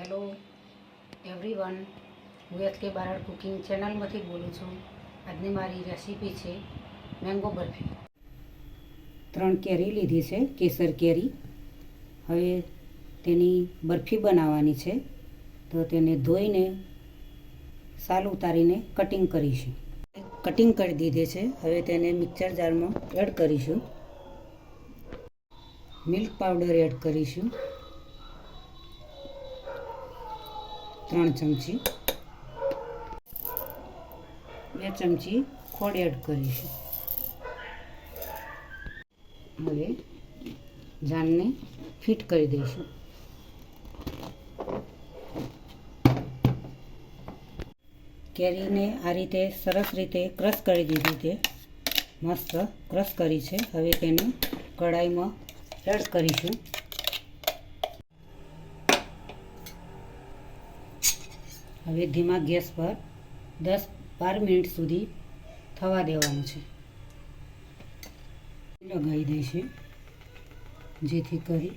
Hello everyone, હું HK. Barad cooking ચેનલમાંથી બોલું છું. આજની મારી રેસીપી છે મેંગો બરફી. 3 કેરી લીધી છે, કેસર કેરી. હવે તેની બરફી બનાવવાની છે, તો તેને ધોઈને સાલ ઉતારીને કટિંગ કરીશું. કટિંગ કરી દીધી છે. હવે તેને મિક્સર જારમાં એડ કરીશું. મિલ્ક પાવડર એડ કરીશું 3 ચમચી. 2 ચમચી ખોળ એડ કરીશું. હવે જાનને ફિટ કરી દઈશું. કેરીને આ રીતે સરસ રીતે ક્રશ કરી દીધી છે. મસ્ત ક્રશ કરી છે. હવે તેને કઢાઈમાં એડ કરીશું. હવે ધીમા ગેસ પર 10-12 મિનિટ સુધી થવા દેવાનું છે. લગાવી દઈશું જેથી કરી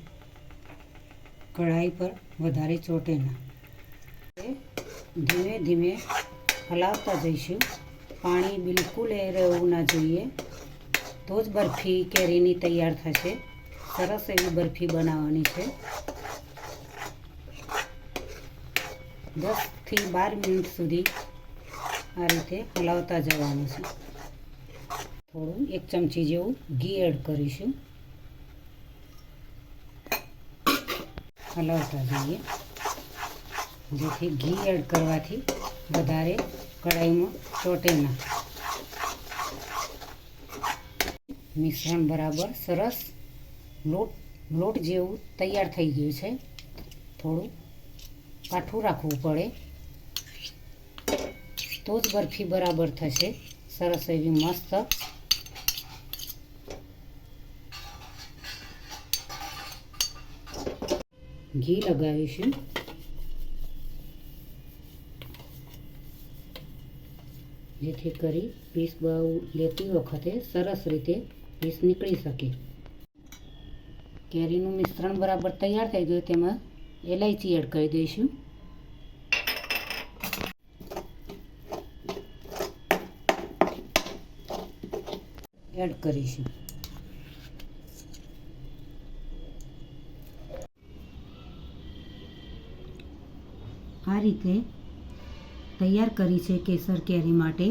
કઢાઈ પર વધારે ચોટે ના. ધીમે ધીમે હલાવતા જઈશું. પાણી બિલકુલ રહેવું ના જોઈએ, તો જ બરફી કેરીની તૈયાર થશે. સરસ એવી બરફી બનાવવાની છે. 10-12 મિનિટ સુધી આ રીતે હલાવતા જવાનું છે. થોડું 1 ચમચી જેવું ઘી એડ કરીશું. હલાવતા જઈએ જેથી ઘી એડ કરવાથી વધારે કઢાઈમાં ચોટે ના. મિશ્રણ બરાબર સરસ લોટ જેવું તૈયાર થઈ ગયું છે. થોડું કાઠું રાખવું પડે તો જ બરફી બરાબર થશે. સરસ એવી મસ્ત ઘી લગાવીશું. જેથી કરી પીસ લેતી વખતે સરસ રીતે પીસ નીકળી શકે. કેરીનું મિશ્રણ બરાબર તૈયાર થઈ ગયું. તેમાં એલાયચી એડ કરી દઈશું. એડ કરીશું. આ રીતે તૈયાર કરી છે કેસર કેરી માટે.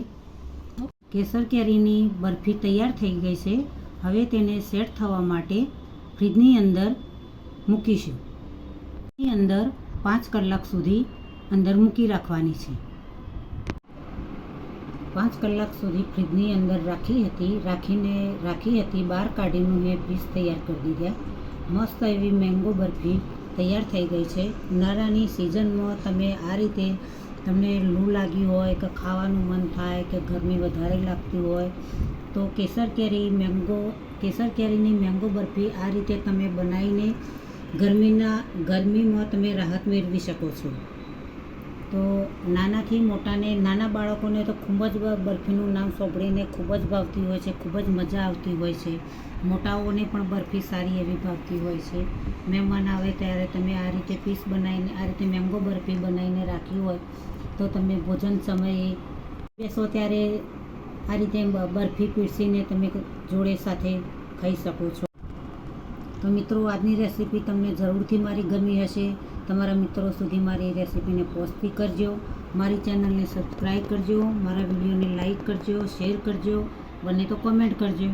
કેસર કેરીની બરફી તૈયાર થઈ ગઈ છે. હવે તેને સેટ થવા માટે ફ્રીજની અંદર મૂકીશું. એની અંદર 5 કલાક સુધી અંદર મૂકી રાખવાની છે. 5 કલાક સુધી ફ્રીજની અંદર રાખી હતી. બહાર કાઢીને મેં પીસ તૈયાર કરી દીધા. મસ્ત એવી મેંગો બરફી તૈયાર થઈ ગઈ છે. ઉનાળાની સિઝનમાં તમે આ રીતે, તમને લૂ લાગી હોય કે ખાવાનું મન થાય કે ગરમી વધારે લાગતી હોય તો કેસર કેરીની મેંગો બરફી આ રીતે તમે બનાવીને ગરમીમાં તમે રાહત મેળવી શકો છો. તો નાનાથી મોટાને, નાના બાળકોને તો ખૂબ જ બરફીનું નામ સાંભળીને ખૂબ જ ભાવતી હોય છે, ખૂબ જ મજા આવતી હોય છે. મોટાઓને પણ બરફી સારી એવી ભાવતી હોય છે. મહેમાન આવે ત્યારે તમે આ રીતે પીસ બનાવીને, આ રીતે મેંગો બરફી બનાવીને રાખી હોય તો તમે ભોજન સમયે બેસો ત્યારે આ રીતે બરફી પીરસીને તમે જોડે સાથે ખાઈ શકો છો. તો મિત્રો, આજની રેસીપી તમને જરૂરથી મારી ગમી હશે. તમારા મિત્રો સુધી મારી રેસીપીને પહોંચતી કરજો. મારી ચેનલને સબસ્ક્રાઈબ કરજો. મારા વિડીયોને લાઈક કરજો, શેર કરજો, બંને તો કમેન્ટ કરજો.